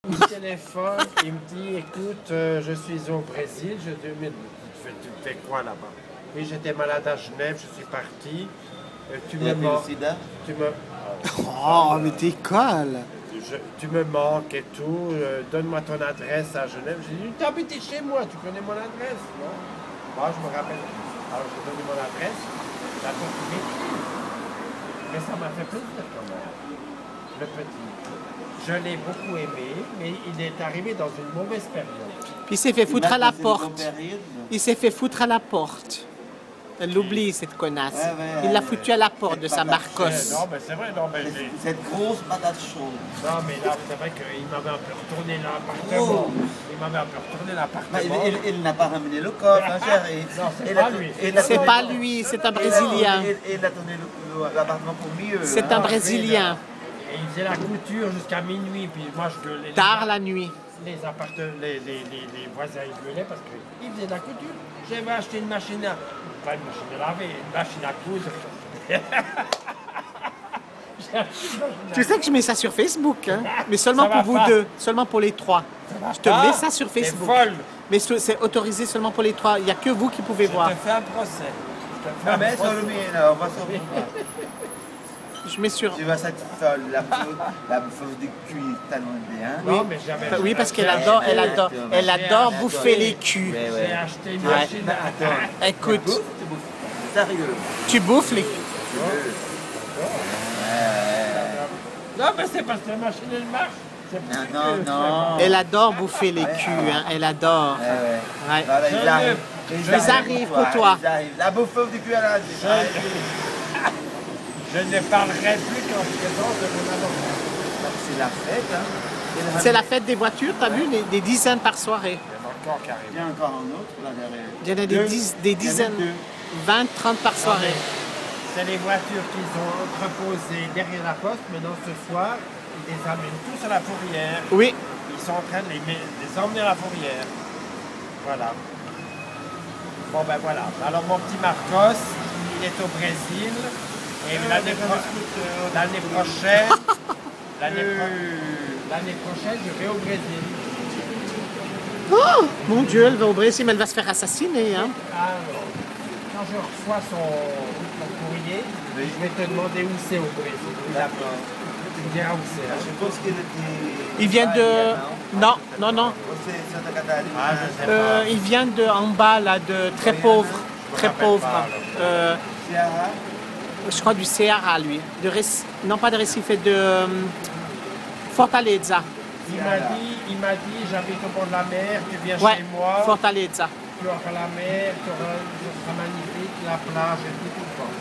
Il me téléphone, il me dit, écoute, je suis au Brésil. Je dis, mais tu fais quoi là-bas? Oui, j'étais malade à Genève, je suis parti. Tu me manques. Tu me... Oh, mais t'es colle. Tu me manques et tout. Donne-moi ton adresse à Genève. J'ai dit, tu habites chez moi, tu connais mon adresse, non? Moi, je me rappelle. Alors, je lui ai donné mon adresse. J'attends qu'il m'écrive. Mais ça m'a fait plaisir quand même. Le petit. Je l'ai beaucoup aimé, mais il est arrivé dans une mauvaise période. Puis il s'est fait foutre à la porte. Il s'est fait foutre à la porte. Elle l'oublie, cette connasse. Il l'a foutu à la porte de sa Marcos. Non, mais c'est vrai, non, mais cette grosse patate chaude. Non, mais là, c'est vrai qu'il m'avait un peu retourné l'appartement. Il m'avait un peu retourné l'appartement. Il n'a pas ramené le coffre, hein, chérie. Non, c'est pas lui. C'est pas lui, c'est un Brésilien. Il a tourné l'appartement pour mieux. C'est un Brésilien. Et il faisait la couture jusqu'à minuit, puis moi je gueulais. Tard la nuit. Les voisins ils gueulaient parce qu'ils faisaient de la couture. J'avais acheté une machine à... Pas une machine à laver, une machine à coudre. Tu sais que je mets ça sur Facebook, hein? Mais seulement pour vous deux, seulement pour les trois. Je te mets ça sur Facebook. Folle. Mais c'est autorisé seulement pour les trois. Il n'y a que vous qui pouvez voir. Je te fais un procès. Non, mais sur le mien, là, on va sur le Je mets sur... Tu vois cette folle, la bouffe de cuir tellement bien. Oui, non, mais jamais. Oui, parce qu'elle adore bouffer les culs. J'ai acheté une machine. Attends. Écoute. Sérieux. Tu bouffes les culs. Non, mais c'est parce que la machine elle marche. Non. Elle adore bouffer les culs, hein. Elle adore. Ouais. Voilà, Ils arrivent pour toi. La bouffe du cul à la Je ne parlerai plus qu'en présence de mon avocat. C'est la fête, hein? C'est la fête des voitures, t'as vu, des dizaines par soirée. Il y a encore un autre là derrière. Il y en a des dizaines, 20, 30 par soirée. C'est les voitures qu'ils ont entreposées derrière la poste. Maintenant, ce soir, ils les amènent tous à la fourrière. Oui. Ils sont en train de les emmener à la fourrière. Voilà. Bon, ben voilà. Alors, mon petit Marcos, il est au Brésil. Et l'année prochaine, je vais au Brésil. Oh, mon Dieu, elle va au Brésil, mais elle va se faire assassiner. Hein. Quand je reçois son courrier, je vais te demander où c'est au Brésil. D'accord. Tu me diras où c'est. Je suppose qu'il était... Il vient de... Non. Il vient de en bas, là, de très pauvre. Très pauvre. Je crois du Ceará, lui. Non, pas de Recife, de Fortaleza. Il m'a dit, j'habite au bord de la mer, tu viens chez moi. Fortaleza. Tu auras la mer, tu seras magnifique, la plage et tout le temps.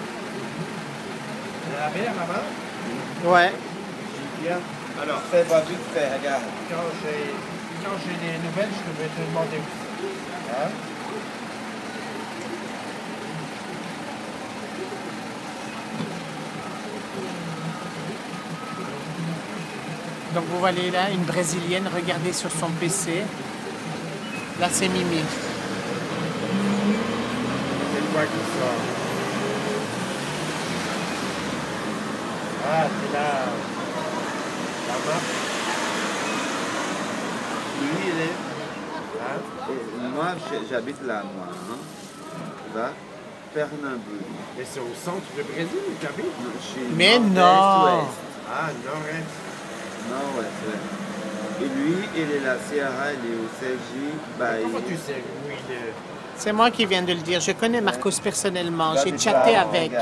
C'est la mer là-bas? Ouais. Bien. Alors, fais-moi vite fait, regarde. Quand j'ai des nouvelles, je vais te demander où c'est. Hein? Donc vous voyez là, une Brésilienne, regardez sur son PC. Là, c'est Mimi. C'est quoi qui sort? Ah, c'est là. La marque. Lui, il est... Hein? Et moi, j'habite là, moi. Hein? Là, Pernambuco. Et c'est au centre du Brésil où tu habites? Mais non! Ah, nord-est. Non, ouais, et lui, il est la Sierra, il est au Sergi. Comment tu sais où il est? C'est moi qui viens de le dire. Je connais Marcos personnellement. J'ai chatté avec.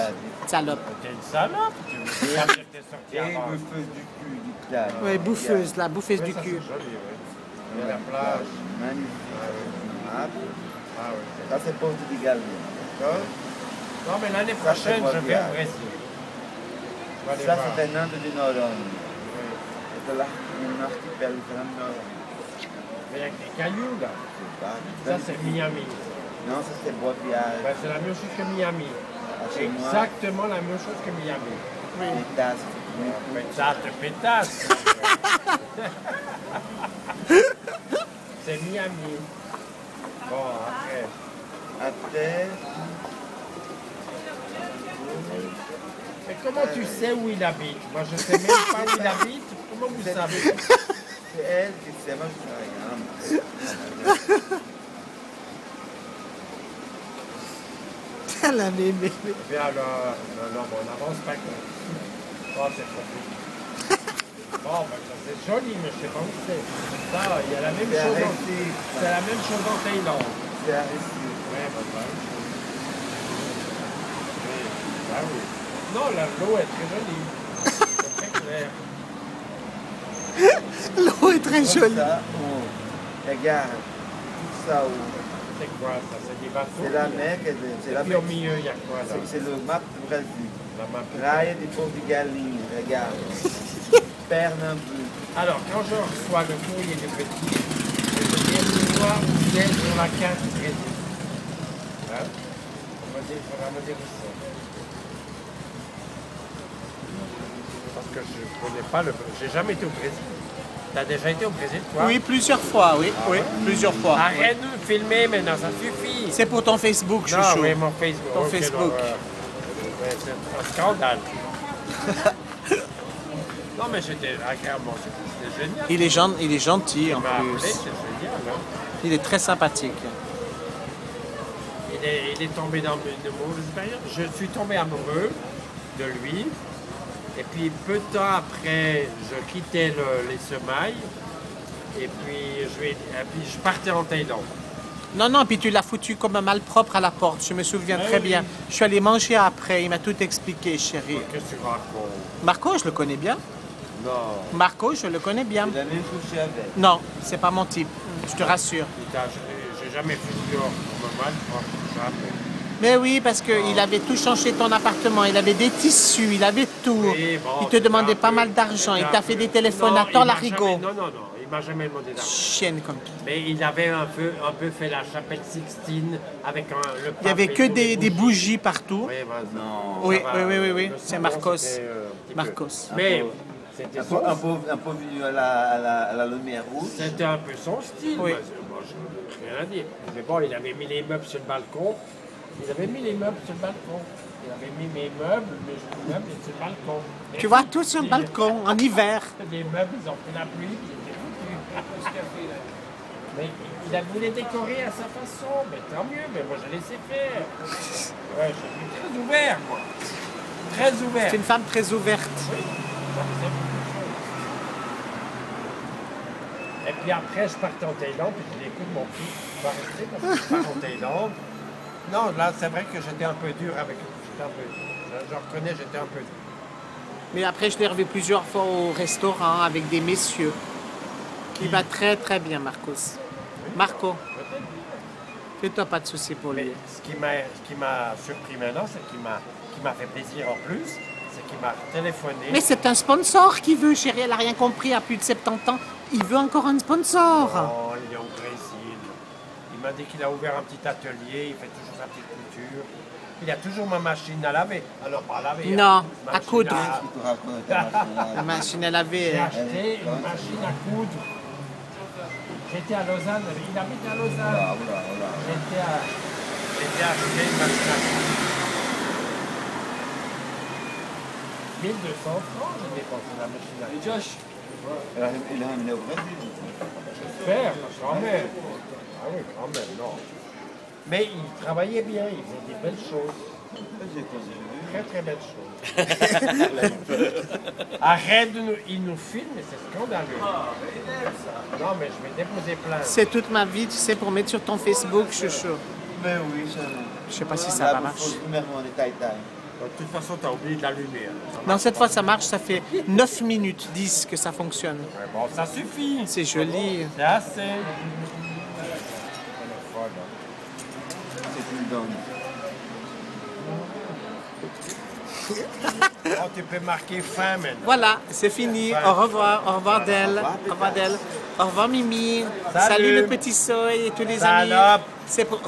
Salope. T'es une salope? Tu veux dire que t'es sorti avant? Et boufeuse du cul, du clan. Oui, bouffeuse, la bouffeuse du cul. C'est joli, oui. Il y a la plage. Magnifique. Ah oui. Ça, c'est pour du également. D'accord? Non, mais l'année prochaine, je vais au Brésil. Ça, c'est un Inde du Nord. C'est là, un archipel vraiment. Mais il y a des cailloux là. Ça c'est Miami. Non, ça c'est Bois-Piage. Ben, c'est la même chose que Miami. C'est exactement la même chose que Miami. Oui. Pétasse. C'est Miami. Bon, après. Mais comment tu sais où il habite? Moi je ne sais même pas où il habite. Comment vous savez? C'est elle qui sait, moi je sais rien. Elle a aimé. Bien alors, non, on n'avance pas comme ça. Oh, c'est trop bon, ben, ça c'est joli, mais je sais pas où c'est. Ça, il y a la même chose. C'est la même chose en Thaïlande. C'est Aristide. Ouais, ah oui. Non, l'eau est très jolie. C'est très clair. L'eau est très jolie. Ça, regarde, tout ça, c'est quoi ça? C'est des bateaux? C'est la mer. C'est la mer. Au milieu, il y a quoi là? C'est le map du Brésil. La map. Praia de Portugalinho, regarde. Pernambuco. Alors, quand je reçois le courrier de petit, je viens voir où c'est sur la carte du Brésil. Hein? On va me dire où c'est. Parce que je ne connais pas le Brésil. J'ai jamais été au Brésil. Tu as déjà été au Brésil, toi? Oui, plusieurs fois, oui. Ah, oui, plusieurs fois. Arrête de filmer maintenant, ça suffit. C'est pour ton Facebook, chouchou. Non, oui, mon Facebook. Ton Facebook. Ouais, c'est un scandale. Non, mais j'étais agréablement surpris, c'était génial. Il est gentil en plus. C'est génial. Hein? Il est très sympathique. Il est tombé dans une mauvaise période. Je suis tombé amoureux de lui. Et puis, peu de temps après, je quittais les semailles. Et puis, je partais en Thaïlande. Non, puis tu l'as foutu comme un malpropre à la porte. Je me souviens très bien. Je suis allé manger après. Il m'a tout expliqué, chérie. Qu'est-ce que tu racontes? Marco, je le connais bien. Non. Marco, je le connais bien. Il a même couché avec. Non, c'est pas mon type. Je te rassure. J'ai jamais fait dehors pour me mal, jamais. Mais oui, parce qu'il avait tout changé ton appartement. Il avait des tissus, il avait tout. Oui, bon, il te demandait pas mal d'argent. Il t'a fait des téléphones à temps l'arigot. Non, il m'a jamais demandé d'argent. Chienne comme toi. Mais il avait un peu fait la chapelle Sixtine avec le pape. Il n'y avait que des bougies partout. Oui, non. Oui. C'est Marcos. Marcos. Mais c'était un peu venu à la lumière rouge. C'était un peu son style. Oui. Moi, je n'ai rien à dire. Mais bon, il avait mis les meubles sur le balcon. Il avait mis les meubles sur le balcon. Il avait mis mes meubles sur le balcon. Tu vois, tout sur le balcon, en hiver. Les meubles, ils ont pris la pluie, puis ils étaient foutus. Mais il a voulu décorer à sa façon. Mais tant mieux, mais moi, je laissé faire. Ouais, je suis très ouvert, moi. Très ouvert. C'est une femme très ouverte. Oui, ça faisait beaucoup de choses. Et puis après, je partais en Thaïlande, puis je dis, écoute, mon fils, tu vas rester parce que je pars en Thaïlande. Non, là, c'est vrai que j'étais un peu dur avec lui. Je reconnais, j'étais un peu dur. Mais après, je l'ai revu plusieurs fois au restaurant avec des messieurs. Il va très, très bien, Marcos. Marco, fais-toi pas de soucis pour lui. Mais ce qui m'a surpris maintenant, c'est qu'il m'a fait plaisir en plus, c'est qu'il m'a téléphoné. Mais c'est un sponsor qui veut, chérie. Elle n'a rien compris à plus de 70 ans. Il veut encore un sponsor. Non, il est au Brésil. Il m'a dit qu'il a ouvert un petit atelier, il fait toujours sa petite couture. Il a toujours ma machine à laver. Alors, pas à laver. Non, à coudre. La machine à laver. J'ai acheté une machine à coudre. J'étais à Lausanne, il habite à Lausanne. J'étais acheté une machine à coudre. 1200 francs, j'ai dépensé la machine à coudre. Et Josh, il a amené au Brésil. J'espère, quand même. Ah oui, quand même, non. Mais il travaillait bien, il faisait des belles choses. Très, très belles choses. Arrête il nous filme, mais c'est scandaleux. Non, mais je vais déposer plainte. C'est toute ma vie, tu sais, pour mettre sur ton Facebook, chouchou. Mais oui, ça. Je sais pas si ça va marcher. De toute façon, tu as oublié de l'allumer. Non, cette fois, ça marche. Ça fait 9 minutes 10 que ça fonctionne. Ouais, bon, ça suffit. C'est joli. C'est assez. C'est une donne. Oh, tu peux marquer fin maintenant. Voilà, c'est fini. Au revoir. Au revoir d'elle. Au revoir d'elle. Au revoir Mimi. Salut le petit Soy et tous les amis. C'est pour...